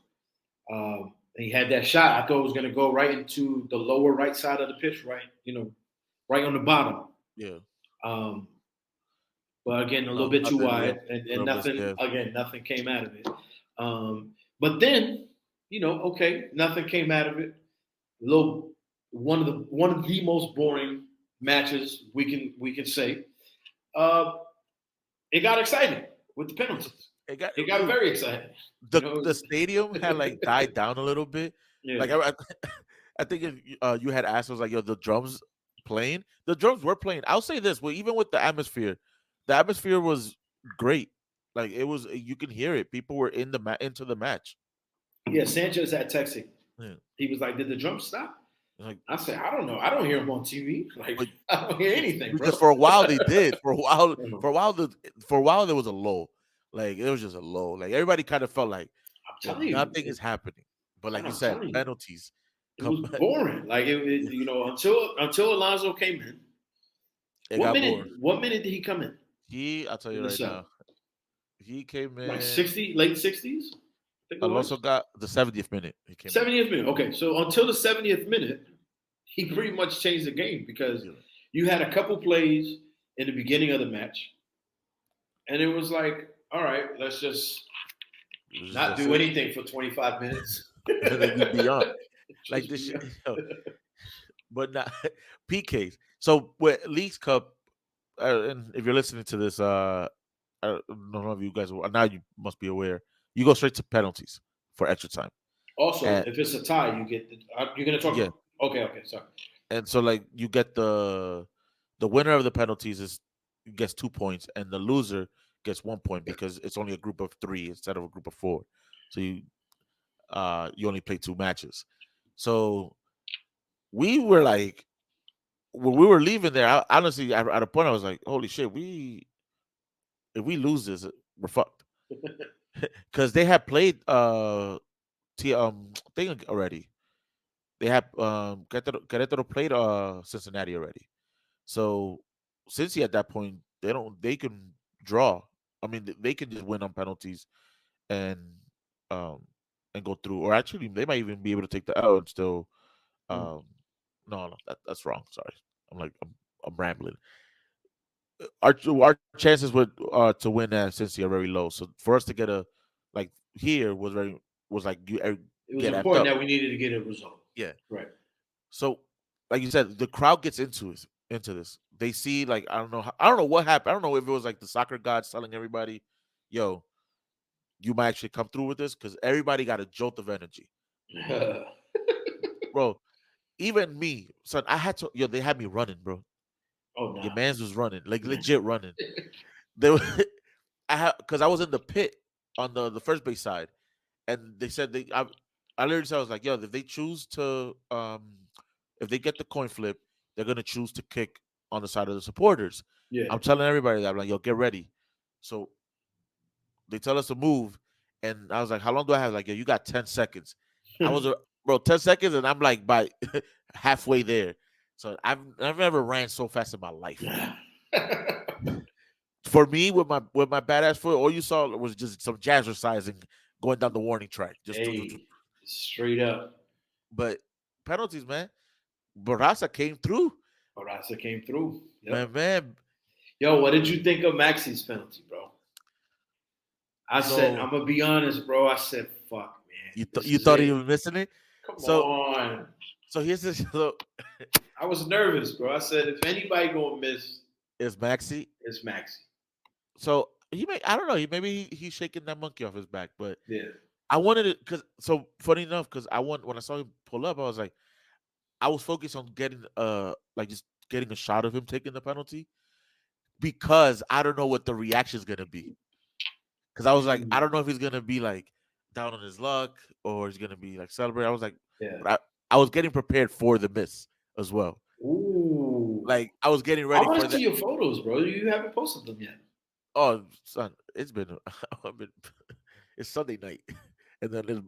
And he had that shot. I thought it was going to go right into the lower right side of the pitch, right, you know, right on the bottom. Yeah. Um, but again, a little No, bit too nothing. Yeah. wide, and Little bit nothing. scared. Again, nothing came out of it. But then, okay, nothing came out of it. Little one of the most boring matches we can say. Uh, it got exciting with the penalties. It got It got dude, very exciting. the stadium had like died down a little bit. Yeah. Like I think if you had asked, I was like, yo, the drums playing. The drums were playing. I'll say this, well, even with the atmosphere was great. Like it was, you can hear it. People were into the match. Yeah, Sanchez had texting. Yeah. He was like, "Did the drum stop?" Like, I said, "I don't know. I don't hear him on TV. Like, but I don't hear anything, bro." because for a while they did. For a while there was a lull. Like it was just a lull. Like everybody kind of felt like, I'm yo, telling you, nothing is happening. But like and you I'm said, telling you, penalties it come. was boring. Like until Alonso came in. It What got minute? bored. What minute did he come in? I'll tell In you the right sub, now, he came like in. 60, late 60s. I think it Alonso was got the 70th minute. He came in. 70th minute. Okay, so until the 70th minute, he pretty much changed the game because Yeah. you had a couple plays in the beginning of the match, and it was like, all right, let's just not That's do it. anything for 25 minutes. And then just be on. Like Just this be shit. Yo, but not PKs. So with Leagues Cup, and if you're listening to this, I don't know if you guys now you must be aware. You go straight to penalties for extra time, Also, and if it's a tie, you get you're gonna talk yeah, about. Okay, sorry. and so like you get the winner of the penalties gets 2 points, and the loser gets 1 point because it's only a group of three instead of a group of four. So you only play two matches. So we were like when we were leaving there, honestly, at a point I was like, "Holy shit, if we lose this, we're fucked." Because they had played thing already. They had Querétaro played Cincinnati already. So since at that point they can draw. I mean, they can just win on penalties and um and go through, or actually they might even be able to take the L and still um no, that's wrong. Sorry, I'm rambling. Our chances with to win at Cincy are very low. So for us to get a like here was like you It was get amped important up. that we needed to get a result. Yeah. Right. So like you said, the crowd gets into this. They see like I don't know what happened. I don't know if it was like the soccer gods telling everybody, "Yo, you might actually come through with this," because everybody got a jolt of energy, bro. Even me, son, I had to. Yo, they had me running, bro. Oh Your no. man's was running, like legit running. They were, because I was in the pit on the first base side, and they said I literally said I was like, yo, if they choose to if they get the coin flip, they're gonna choose to kick on the side of the supporters. Yeah. I'm telling everybody that I'm like, yo, get ready. So they tell us to move, and I was like, how long do I have? Like, yo, you got 10 seconds. I was bro, 10 seconds, and I'm like by halfway there. So I've never ran so fast in my life. For me, with my badass foot, all you saw was just some jazzercising going down the warning track. Just Hey, straight up. but penalties, man. Barasa came through. Barasa came through. Yep. Man. Yo, what did you think of Maxi's penalty, bro? I said, So I'm gonna be honest, bro. I said, fuck, man. This you is thought he it. was missing it? Come So on. here's this. So I was nervous, bro. I said, if anybody gonna miss, it's Maxi. it's Maxi. So I don't know. He's shaking that monkey off his back, but Yeah. I wanted it because so funny enough because when I saw him pull up, I was like, I was focused on getting like just getting a shot of him taking the penalty because I don't know what the reaction is gonna be. Because I was like, I don't know if he's gonna be like down on his luck or he's gonna be like celebrating. I was like, Yeah. but I was getting prepared for the miss as well. Ooh. Like I was getting I ready want for to see that. your photos, bro. You haven't posted them yet. Oh, son, it's been, it's Sunday night, and then it's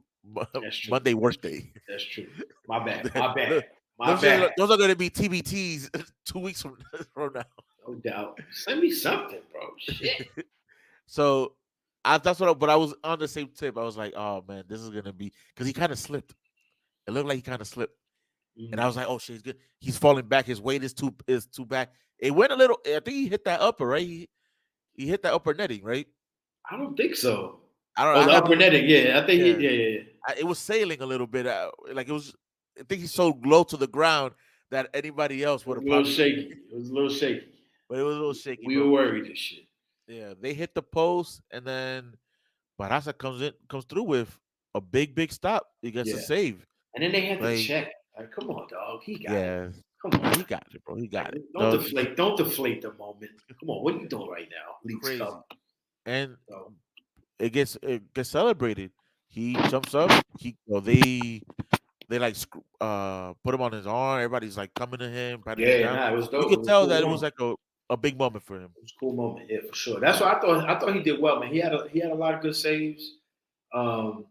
That's true. Monday work day. That's true. My bad. My bad. My Those are bad. those are going to be TBTs 2 weeks from now. No doubt. Send me something, bro. Shit. So but I was on the same tip. I was like, oh man, this is gonna be because he kind of slipped. It looked like he kind of slipped, and I was like, oh shit, he's good. He's falling back. His weight is too back. It went a little. I think he hit that upper right. He hit that upper netting right. I don't think so. I don't. Oh, I the have upper to. netting. Yeah, I think. Yeah, Yeah. it was sailing a little bit. Like it was. I think he's so low to the ground that anybody else It would was have a little probably. shaky. It was a little shaky. But it was a little shaky, We were bro. worried and shit. Yeah, they hit the post, and then Barasa comes through with a big stop. He gets a Yeah. save. And then they had to Like, check. Like, come on, dog. He got it. yeah, Come yeah, on. he got it, bro. He Like, got it. don't deflate. Don't deflate the moment. Come on. What are you doing right now, League's Crazy, Cup? and So, it gets celebrated. He jumps up. They like put him on his arm. Everybody's like coming to him, patting him yeah, down. nah, it was You dope. It could was a tell cool that it was moment. like a big moment for him. It was a cool moment. Yeah, for sure. That's what I thought. I thought he did well, man. He had a lot of good saves um,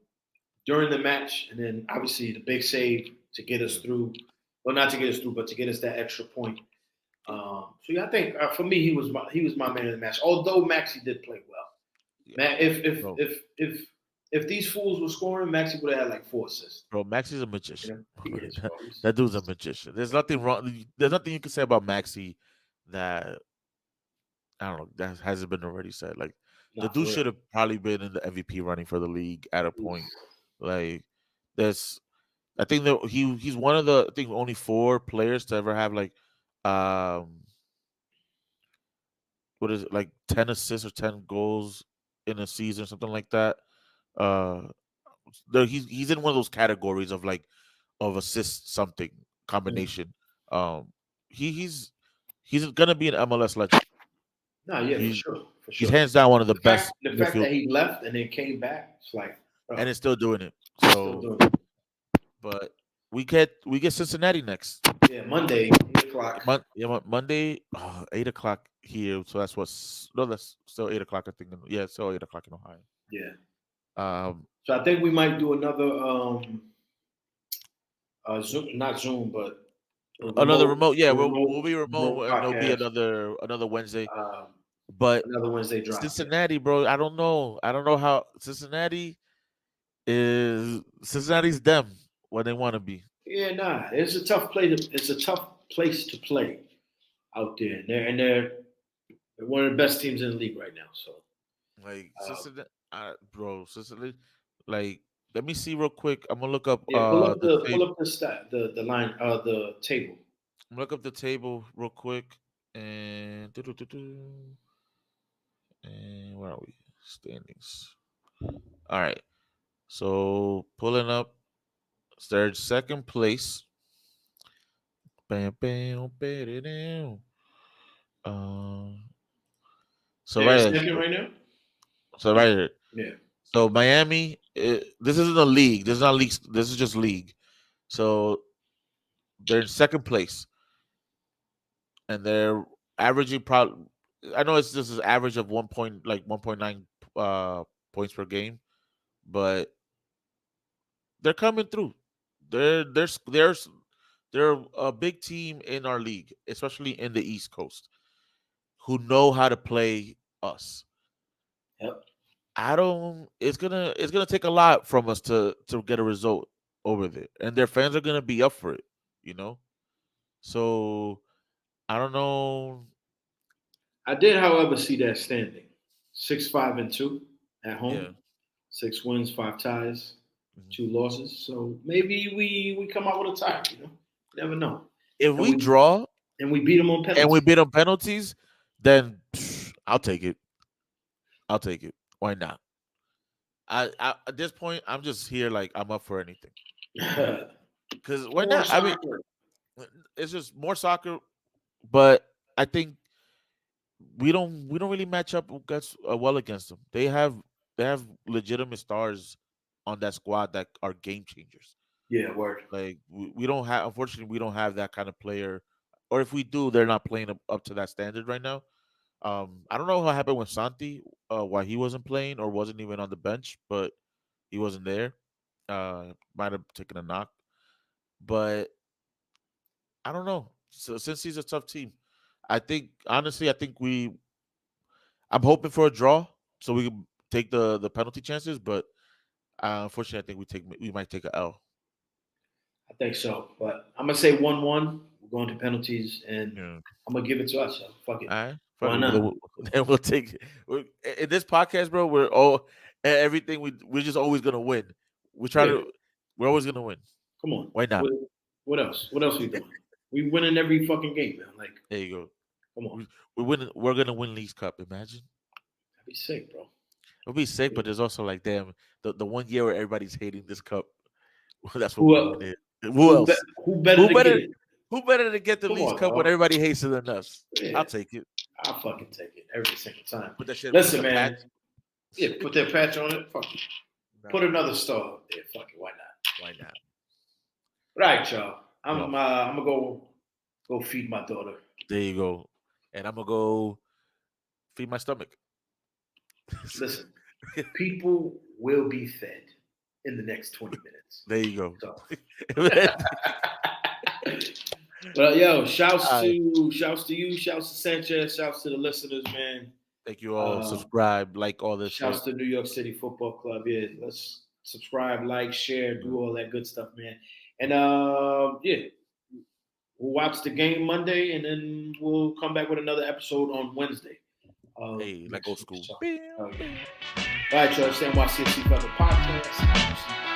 during the match, and then obviously the big save to get us Yeah, through. Well, not to get us through, but to get us that extra point. So yeah, I think for me he was my man of the match. Although Maxi did play well. yeah, Man, if bro. if if if these fools were scoring, Maxi would have had like 4 assists. Bro, Max is a You magician. know, he is, bro. That dude's a magician. There's nothing wrong. There's nothing you can say about Maxi that I don't know that hasn't been already said. Like the Not dude for real. should have probably been in the MVP running for the league at a point. Like there's, I think that he's one of the I think only 4 players to ever have like um what is it, like 10 assists or 10 goals in a season, something like that. Uh, he's in one of those categories of like of assist something Mm. combination. Um, he's gonna be an MLS legend. No, yeah, for He's sure, for he's sure. hands down one of the The fact best the fact midfield, that he left and then came back, it's like, and bro, is still doing it. he's still So, doing it. but we get Cincinnati next. Yeah, Monday, 8 o'clock. Monday, 8 o'clock here. So that's no, that's still 8 o'clock. I think. Yeah, it's still 8 o'clock in Ohio. Yeah. Um, So I think we might do another Zoom, not Zoom, but a another remote, remote. Yeah, a we'll remote, be remote remote, and there'll be podcast. another Wednesday. Um, But another Wednesday drop. Yeah. Cincinnati, bro, I don't know. I don't know how Cincinnati's them what they want to be. Yeah, nah, it's a tough place to play out there, and they're one of the best teams in the league right now. So, Like uh, Cincinnati, bro, Cincinnati. Like, let me see real quick. I'm gonna look up yeah, the table. the line the table. I'm gonna look up the table real quick, and and where are we? Standings. All right. So pulling up third, second place. Bam, bam, bam, bam. Um. So They're right, second right now. so right here. Yeah, So Miami. This isn't a league. This is not league. This is just league. So they're in second place, and they're averaging probably. I know this is average of 1.9 points per game, but they're coming through. There's they're a big team in our league, especially in the East Coast, who know how to play us. yep. I don't. It's gonna take a lot from us to get a result over there, and their fans are gonna be up for it. You know, so I don't know. I did, however, see that standing 6-5-2 at home, Yeah, 6 wins, 5 ties, mhm. 2 losses. So maybe we come out with a tie. You never know. If And we we draw and we beat them on and we penalties. beat them penalties, then I'll take it. I'll take it. Why not? I at this point, I'm just here like I'm up for anything. Cause why More not? I mean, soccer. it's just more soccer, but I think we don't really match up well against them. They have legitimate stars on that squad that are game changers. Yeah, word. Like we don't have, unfortunately, we don't have that kind of player, or if we do, they're not playing up to that standard right now. I don't know what happened with Santi, why he wasn't playing or wasn't even on the bench, but he wasn't there. Might have taken a knock, but I don't know. So since he's a tough team, I think honestly, I think I'm hoping for a draw so we can take the penalty chances, but unfortunately, I think we might take a L. I think so. But I'm gonna say 1-1. We're going to penalties, and Yeah. I'm gonna give it to us. So fuck it. All right, fuck Why it. Well, then not? we'll take it. In this podcast, bro. We're all everything we're just always gonna win. We're always gonna win. Come on. Why not? What else? What else we doing? We winning every fucking game, man. Like, there you go. Come on. We're winning. We're gonna win League's Cup. Imagine. That'd be sick, bro. It'll be sick, but there's also like, damn, the 1 year where everybody's hating this cup. That's what we're gonna do. Who else? Who better to get it? Who better to get the League's Cup when everybody hates it than us? Yeah. I'll take it. I'll fucking take it every single time. Put that shit. Listen, man. Yeah, put that patch on it. Fuck it. No. Put another star up there. Fuck it. Why not? Why not? Right, y'all. I'm gonna go feed my daughter. There you go. And I'm gonna go feed my stomach. Listen, people will be fed in the next 20 minutes. There you go. So. Well, yo, shouts to you, shouts to Sanchez, shouts to the listeners, man. Thank you all. Subscribe, like all this. Shouts to New York City Football Club. Yeah, let's subscribe, like, share, do all that good stuff, man. And yeah, we'll watch the game Monday, and then we'll come back with another episode on Wednesday. Hey, like old school. All right, y'all. It's the NYCFC Podcast.